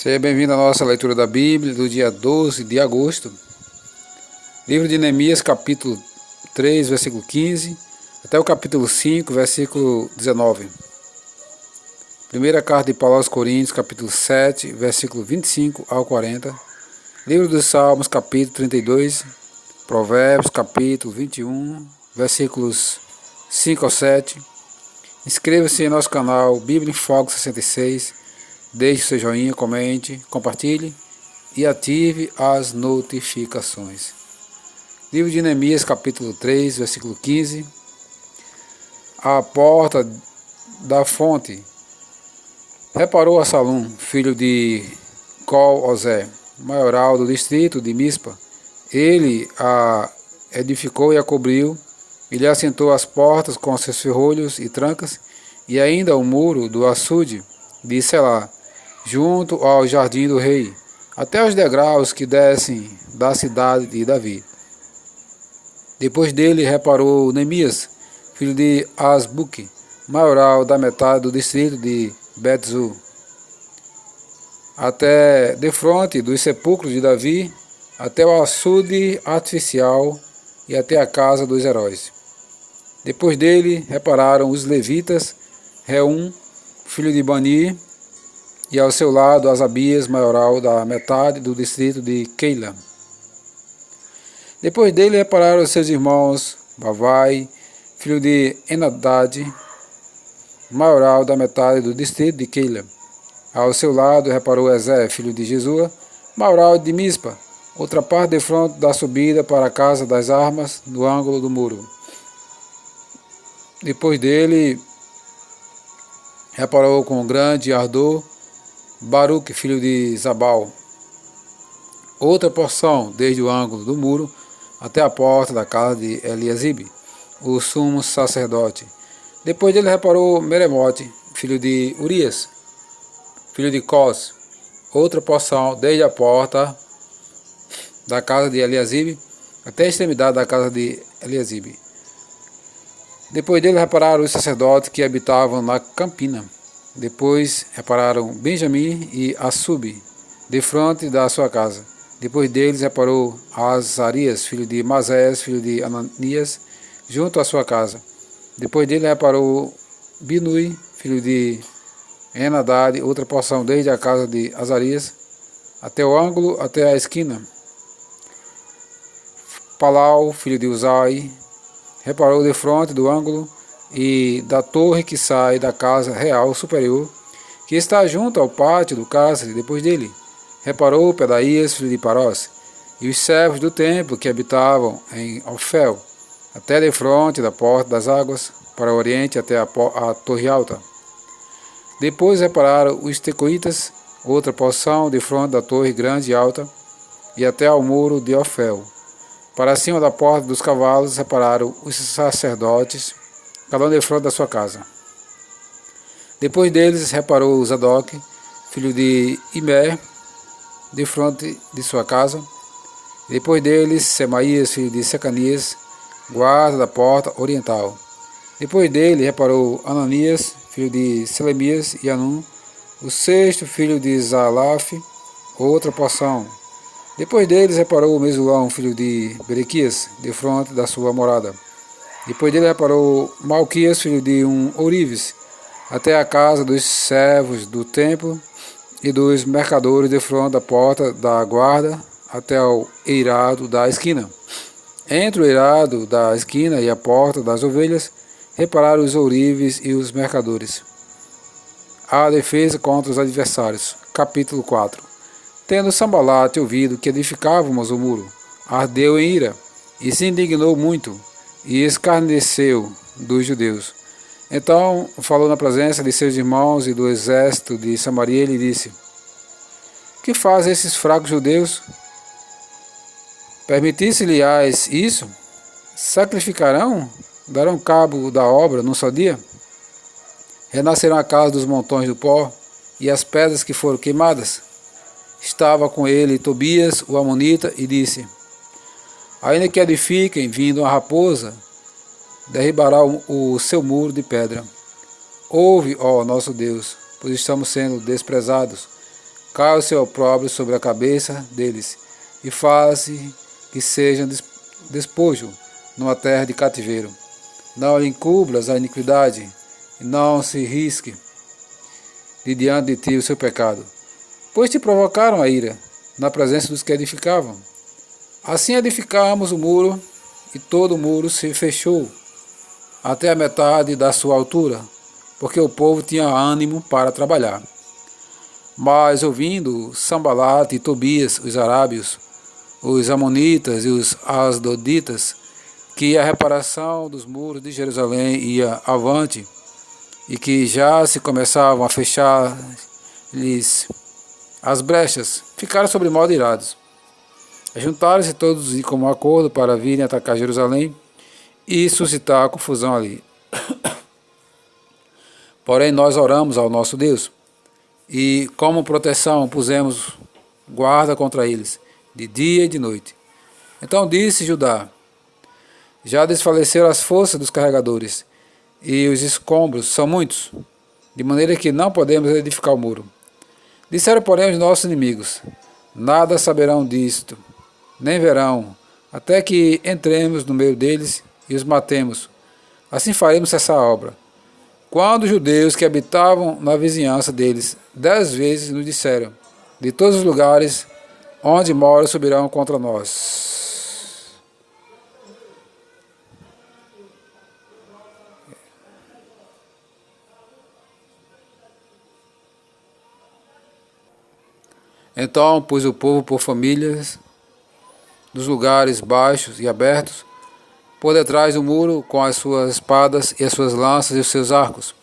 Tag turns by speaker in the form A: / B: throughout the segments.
A: Seja bem-vindo à nossa leitura da Bíblia do dia 12 de agosto. Livro de Neemias, capítulo 3, versículo 15, até o capítulo 5, versículo 19. Primeira carta de Paulo aos Coríntios, capítulo 7, versículo 25 ao 40. Livro dos Salmos, capítulo 32. Provérbios, capítulo 21, versículos 5 ao 7. Inscreva-se em nosso canal Bíblia em Foco 66. Deixe seu joinha, comente, compartilhe e ative as notificações. Livro de Neemias, capítulo 3, versículo 15. À porta da fonte reparou Assalum, filho de Col-Ozé, maioral do distrito de Mispa. Ele a edificou e a cobriu, e lhe assentou as portas com seus ferrolhos e trancas, e ainda o muro do açude de Selá, junto ao jardim do rei, até os degraus que descem da cidade de Davi. Depois dele reparou Neemias, filho de Asbuque, maioral da metade do distrito de Bet-Zu, até defronte dos sepulcros de Davi, até o açude artificial e até a casa dos heróis. Depois dele repararam os levitas, Reum, filho de Bani, e ao seu lado Asabias, maioral da metade do distrito de Keila. Depois dele repararam os seus irmãos Bavai, filho de Enadad, maioral da metade do distrito de Keila. Ao seu lado reparou Ezé, filho de Jesua, maioral de Mispa, outra parte de fronte da subida para a casa das armas, no ângulo do muro. Depois dele reparou com grande ardor Baruque, filho de Zabal, outra porção desde o ângulo do muro até a porta da casa de Eliasibe, o sumo sacerdote. Depois dele reparou Meremote, filho de Urias, filho de Cos, outra porção desde a porta da casa de Eliasibe até a extremidade da casa de Eliasibe. Depois dele repararam os sacerdotes que habitavam na campina. Depois repararam Benjamim e Assub, de frente da sua casa. Depois deles reparou Azarias, filho de Masés, filho de Ananias, junto à sua casa. Depois dele reparou Binui, filho de Enadad, outra porção desde a casa de Azarias, até o ângulo, até a esquina. Palau, filho de Uzai, reparou de frente do ângulo e da torre que sai da casa real superior, que está junto ao pátio do cárcere. Depois dele reparou Pedaías, filho de Parós, e os servos do templo que habitavam em Ofel, até de frente da porta das águas, para o oriente até a torre alta. Depois repararam os tecoitas, outra porção de frente da torre grande e alta, e até ao muro de Ofel. Para cima da porta dos cavalos repararam os sacerdotes, cada um de frente da sua casa. Depois deles reparou Zadok, filho de Imer, de frente de sua casa. Depois deles Semaías, filho de Secanias, guarda da porta oriental. Depois dele reparou Ananias, filho de Selemias e Anum, o sexto filho de Zalaf, outra porção. Depois deles reparou Mesulão, filho de Berequias, de frente da sua morada. Depois dele reparou Malquias, filho de Ourives, até a casa dos servos do templo e dos mercadores de frente da porta da guarda até o eirado da esquina. Entre o eirado da esquina e a porta das ovelhas, repararam os ourives e os mercadores. A defesa contra os adversários. Capítulo 4. Tendo Sambalate ouvido que edificávamos o muro, ardeu em ira e se indignou muito, e escarneceu dos judeus. Então falou na presença de seus irmãos e do exército de Samaria e lhe disse: Que fazem esses fracos judeus? Permitisse-lhes isso? Sacrificarão? Darão cabo da obra num só dia? Renascerão a casa dos montões do pó e as pedras que foram queimadas? Estava com ele Tobias, o amonita, e disse: Ainda que edifiquem, vindo a raposa, derribará o seu muro de pedra. Ouve, ó nosso Deus, pois estamos sendo desprezados. Caia o seu opróbrio sobre a cabeça deles, e faça-se que sejam despojo numa terra de cativeiro. Não lhe encubras a iniquidade, e não se risque de diante de ti o seu pecado, pois te provocaram a ira, na presença dos que edificavam. Assim edificamos o muro, e todo o muro se fechou, até a metade da sua altura, porque o povo tinha ânimo para trabalhar. Mas ouvindo Sambalate e Tobias, os arábios, os amonitas e os asdoditas, que a reparação dos muros de Jerusalém ia avante, e que já se começavam a fechar-lhes as brechas, ficaram sobremodo irados. Juntaram-se todos de comum acordo para virem atacar Jerusalém e suscitar a confusão ali. Porém nós oramos ao nosso Deus, e como proteção pusemos guarda contra eles, de dia e de noite. Então disse Judá: já desfaleceram as forças dos carregadores, e os escombros são muitos, de maneira que não podemos edificar o muro. Disseram, porém, os nossos inimigos: nada saberão disto, nem verão, até que entremos no meio deles e os matemos. Assim faremos cessar a obra. Quando os judeus que habitavam na vizinhança deles 10 vezes nos disseram: de todos os lugares onde moram subirão contra nós. Então pus o povo por famílias, dos lugares baixos e abertos, por detrás do muro, com as suas espadas e as suas lanças e os seus arcos.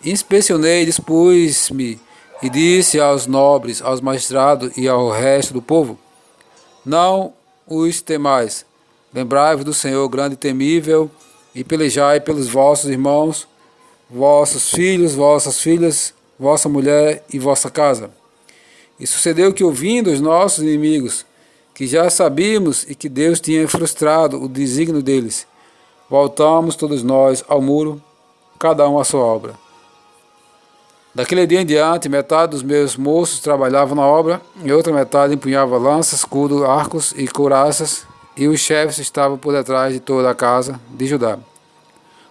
A: Inspecionei, dispus-me e disse aos nobres, aos magistrados e ao resto do povo: não os temais, lembrai-vos do Senhor grande e temível, e pelejai pelos vossos irmãos, vossos filhos, vossas filhas, vossa mulher e vossa casa. E sucedeu que, ouvindo os nossos inimigos, que já sabíamos e que Deus tinha frustrado o desígnio deles, voltamos todos nós ao muro, cada um à sua obra. Daquele dia em diante, metade dos meus moços trabalhavam na obra, e outra metade empunhava lanças, escudos, arcos e couraças, e os chefes estavam por detrás de toda a casa de Judá.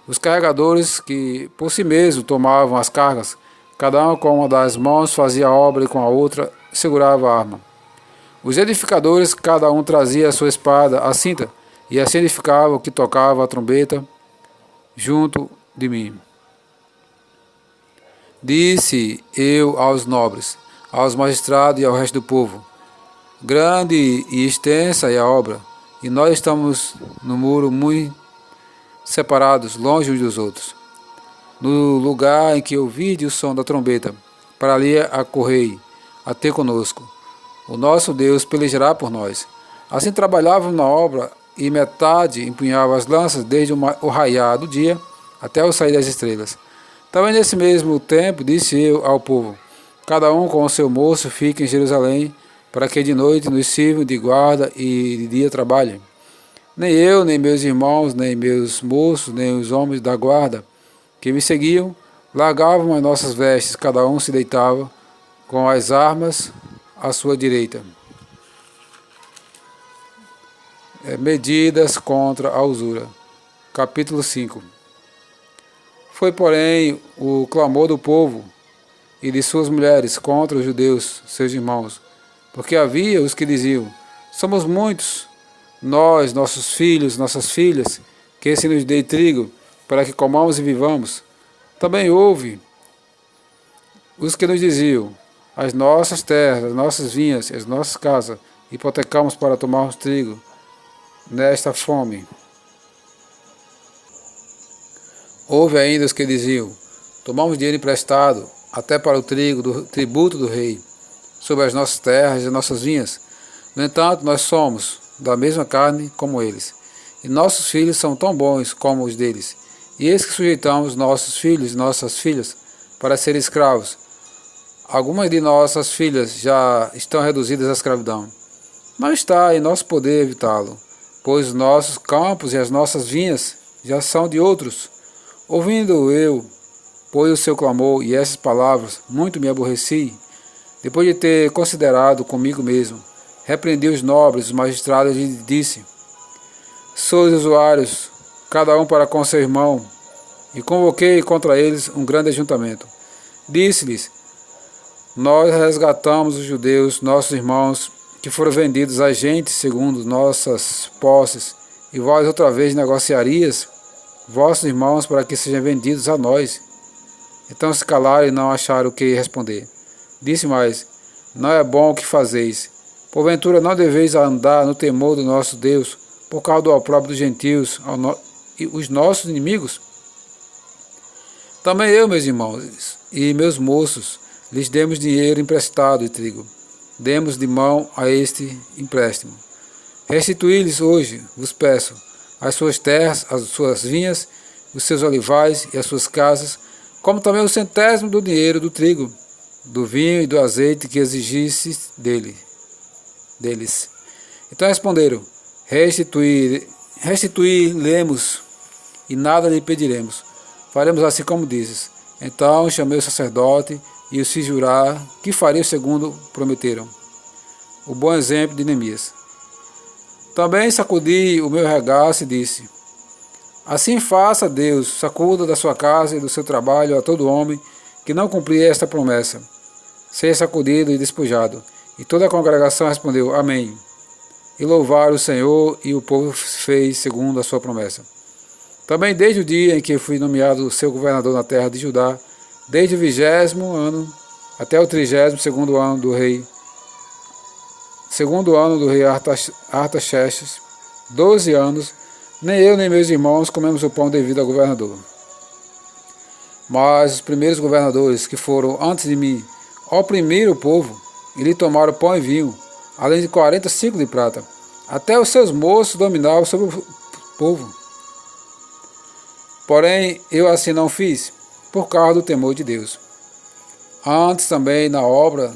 A: Os carregadores, que por si mesmos tomavam as cargas, cada um com uma das mãos fazia a obra e com a outra segurava a arma. Os edificadores, cada um trazia a sua espada, a cinta, e assim edificava o que tocava a trombeta junto de mim. Disse eu aos nobres, aos magistrados e ao resto do povo: grande e extensa é a obra, e nós estamos no muro muito separados, longe uns dos outros. No lugar em que ouvide o som da trombeta, para ali acorrei, até conosco. O nosso Deus pelejará por nós. Assim trabalhávamos na obra, e metade empunhava as lanças desde o raiar do dia até o sair das estrelas. Também nesse mesmo tempo disse eu ao povo: cada um com o seu moço fique em Jerusalém, para que de noite nos sirvam de guarda e de dia trabalhem. Nem eu, nem meus irmãos, nem meus moços, nem os homens da guarda que me seguiam, largavam as nossas vestes, cada um se deitava com as armas à sua direita. Medidas contra a usura. Capítulo 5. Foi, porém, o clamor do povo e de suas mulheres contra os judeus, seus irmãos, porque havia os que diziam: somos muitos, nós, nossos filhos, nossas filhas, que se nos dê trigo, para que comamos e vivamos. Também houve os que nos diziam: as nossas terras, as nossas vinhas, as nossas casas, hipotecamos para tomarmos trigo nesta fome. Houve ainda os que diziam: tomamos dinheiro emprestado, até para o trigo do tributo do rei, sobre as nossas terras e as nossas vinhas. No entanto, nós somos da mesma carne como eles, e nossos filhos são tão bons como os deles. E eis que sujeitamos nossos filhos e nossas filhas para serem escravos. Algumas de nossas filhas já estão reduzidas à escravidão. Não está em nosso poder evitá-lo, pois os nossos campos e as nossas vinhas já são de outros. Ouvindo eu, pois, o seu clamor e essas palavras, muito me aborreci. depois de ter considerado comigo mesmo, repreendi os nobres, os magistrados e disse: sois usuários, cada um para com seu irmão, e convoquei contra eles um grande ajuntamento. Disse-lhes: nós resgatamos os judeus, nossos irmãos, que foram vendidos a gente segundo nossas posses, e vós outra vez negociarias vossos irmãos para que sejam vendidos a nós. Então se calaram e não acharam o que responder. Disse mais: não é bom o que fazeis. Porventura não deveis andar no temor do nosso Deus, por causa do opróbrio dos gentios e os nossos inimigos? Também eu, meus irmãos, e meus moços, lhes demos dinheiro emprestado e trigo. Demos de mão a este empréstimo. Restituí-lhes hoje, vos peço, as suas terras, as suas vinhas, os seus olivais e as suas casas, como também o centésimo do dinheiro do trigo, do vinho e do azeite que exigisses deles. Então responderam: restituí-lemos e nada lhe pediremos. Faremos assim como dizes. Então chamei o sacerdote e os fiz jurar que fariam segundo prometeram. O bom exemplo de Neemias. Também sacudi o meu regaço e disse: assim faça Deus, sacuda da sua casa e do seu trabalho a todo homem que não cumprir esta promessa. Seja sacudido e despojado. E toda a congregação respondeu: amém. E louvaram o Senhor, e o povo fez segundo a sua promessa. Também desde o dia em que fui nomeado seu governador na terra de Judá, desde o 20º ano até o 32º ano do rei, Artaxerxes, 12 anos, nem eu nem meus irmãos comemos o pão devido ao governador. Mas os primeiros governadores que foram antes de mim oprimiram o povo e lhe tomaram pão e vinho, além de 40 ciclos de prata. Até os seus moços dominavam sobre o povo. Porém, eu assim não fiz, por causa do temor de Deus. Antes também, na obra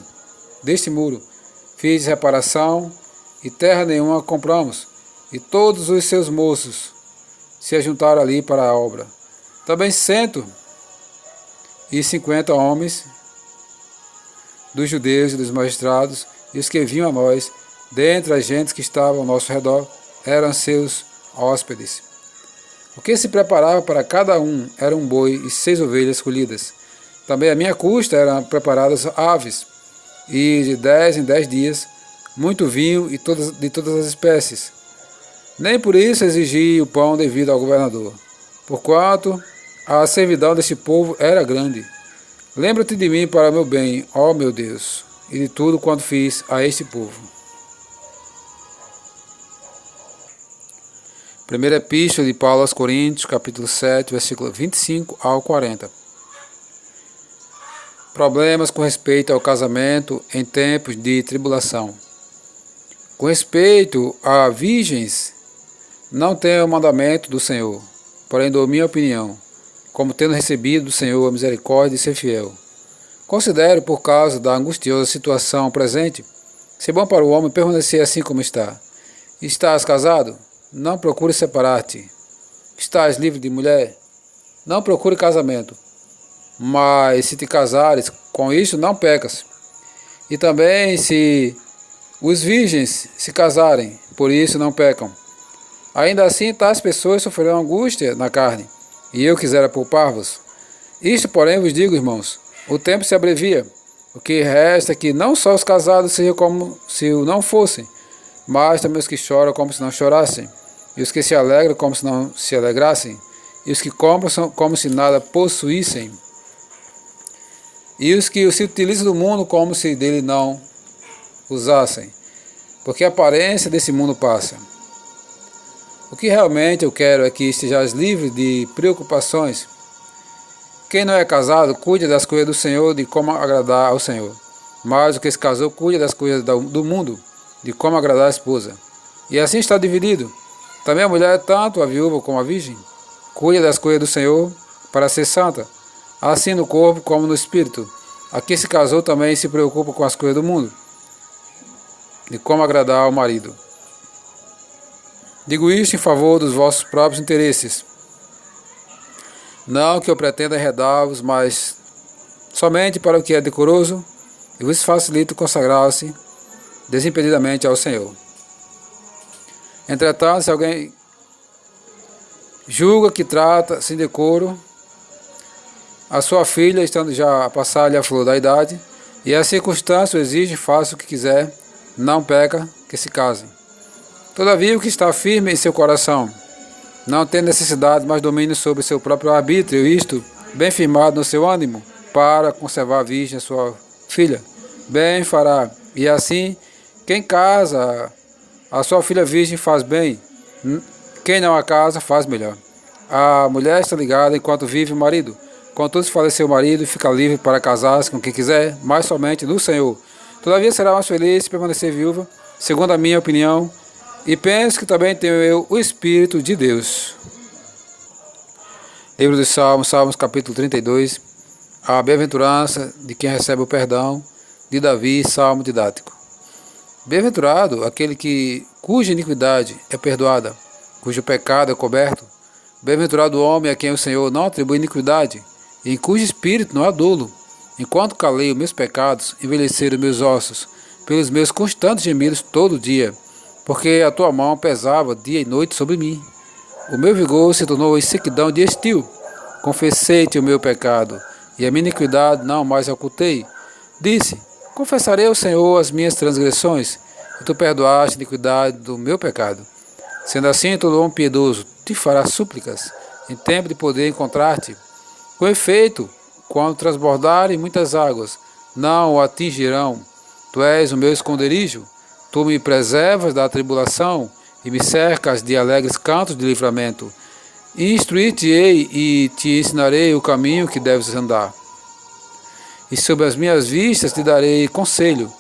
A: deste muro, fiz reparação, e terra nenhuma compramos, e todos os seus moços se ajuntaram ali para a obra. Também 150 homens dos judeus e dos magistrados, e os que vinham a nós, dentre as gentes que estavam ao nosso redor, eram seus hóspedes. O que se preparava para cada um era um boi e 6 ovelhas colhidas. Também à minha custa eram preparadas aves, e de 10 em 10 dias, muito vinho e de todas as espécies. Nem por isso exigi o pão devido ao governador, porquanto a servidão deste povo era grande. Lembra-te de mim para o meu bem, ó meu Deus, e de tudo quanto fiz a este povo. Primeira Epístola de Paulo aos Coríntios, capítulo 7, versículo 25 ao 40. Problemas com respeito ao casamento em tempos de tribulação. Com respeito a virgens, não tenho o mandamento do Senhor, porém dou minha opinião, como tendo recebido do Senhor a misericórdia de ser fiel. Considero, por causa da angustiosa situação presente, ser bom para o homem permanecer assim como está. Estás casado? Não procure separar-te. Estás livre de mulher? Não procure casamento. Mas se te casares, com isso não pecas. E também se os virgens se casarem, por isso não pecam. Ainda assim, tais pessoas sofrerão angústia na carne, e eu quisera poupar-vos. Isto, porém, vos digo, irmãos, o tempo se abrevia. O que resta é que não só os casados sejam como se o não fossem, mas também os que choram como se não chorassem, e os que se alegram como se não se alegrassem, e os que compram como se nada possuíssem, e os que se utilizam do mundo como se dele não usassem, porque a aparência desse mundo passa. O que realmente eu quero é que estejais livres de preocupações. Quem não é casado, cuide das coisas do Senhor, de como agradar ao Senhor. Mas o que se casou, cuide das coisas do mundo, de como agradar a esposa. E assim está dividido. Também a mulher, tanto a viúva como a virgem, cuide das coisas do Senhor para ser santa, assim no corpo como no espírito. A quem se casou também se preocupa com as coisas do mundo, de como agradar ao marido. Digo isto em favor dos vossos próprios interesses. Não que eu pretenda enredar-vos, mas somente para o que é decoroso e vos facilito consagrar-se desimpedidamente ao Senhor. Entretanto, se alguém julga que trata sem decoro a sua filha, estando já a passar-lhe a flor da idade, e a circunstância o exige, faça o que quiser, não peca, que se case. Todavia, o que está firme em seu coração, não tem necessidade, mas domínio sobre seu próprio arbítrio, isto, bem firmado no seu ânimo, para conservar virgem a sua filha, bem fará. E assim, quem casa a sua filha virgem faz bem, quem não a casa faz melhor. A mulher está ligada enquanto vive o marido. Contudo, se falecer o marido, fica livre para casar-se com quem quiser, mas somente no Senhor. Todavia será mais feliz se permanecer viúva, segundo a minha opinião, e penso que também tenho eu o Espírito de Deus. Livro dos Salmos, Salmos capítulo 32, a bem-aventurança de quem recebe o perdão, de Davi, salmo didático. Bem-aventurado aquele cuja iniquidade é perdoada, cujo pecado é coberto. Bem-aventurado o homem a quem o Senhor não atribui iniquidade, e em cujo espírito não há dolo. Enquanto calei os meus pecados, envelheceram meus ossos, pelos meus constantes gemidos todo dia, porque a tua mão pesava dia e noite sobre mim. O meu vigor se tornou em sequidão de estio. Confessei-te o meu pecado, e a minha iniquidade não mais ocultei. Disse, confessarei ao Senhor as minhas transgressões, e tu perdoaste a iniquidade do meu pecado. Sendo assim, todo homem piedoso te fará súplicas, em tempo de poder encontrar-te. Com efeito, quando transbordarem muitas águas, não o atingirão. Tu és o meu esconderijo, tu me preservas da tribulação, e me cercas de alegres cantos de livramento. Instruir-te-ei e te ensinarei o caminho que deves andar. E sob as minhas vistas te darei conselho.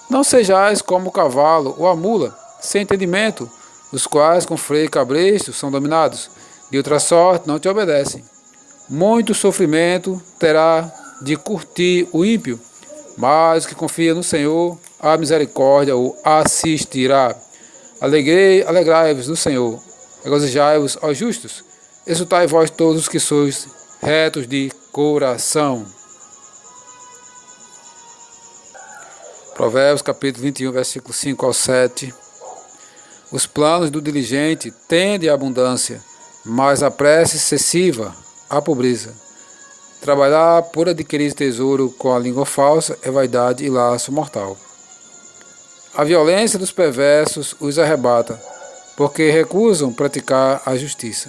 A: Não sejais como o cavalo ou a mula, sem entendimento, os quais com freio e cabresto são dominados, de outra sorte não te obedecem. Muito sofrimento terá de curtir o ímpio, mas o que confia no Senhor, a misericórdia o assistirá. Alegrai-vos no Senhor, regozijai-vos, ó justos, exultai vós todos que sois retos de coração. Provérbios capítulo 21, versículo 5 ao 7. Os planos do diligente tendem à abundância, mas a pressa excessiva à pobreza. Trabalhar por adquirir tesouro com a língua falsa é vaidade e laço mortal. A violência dos perversos os arrebata, porque recusam praticar a justiça.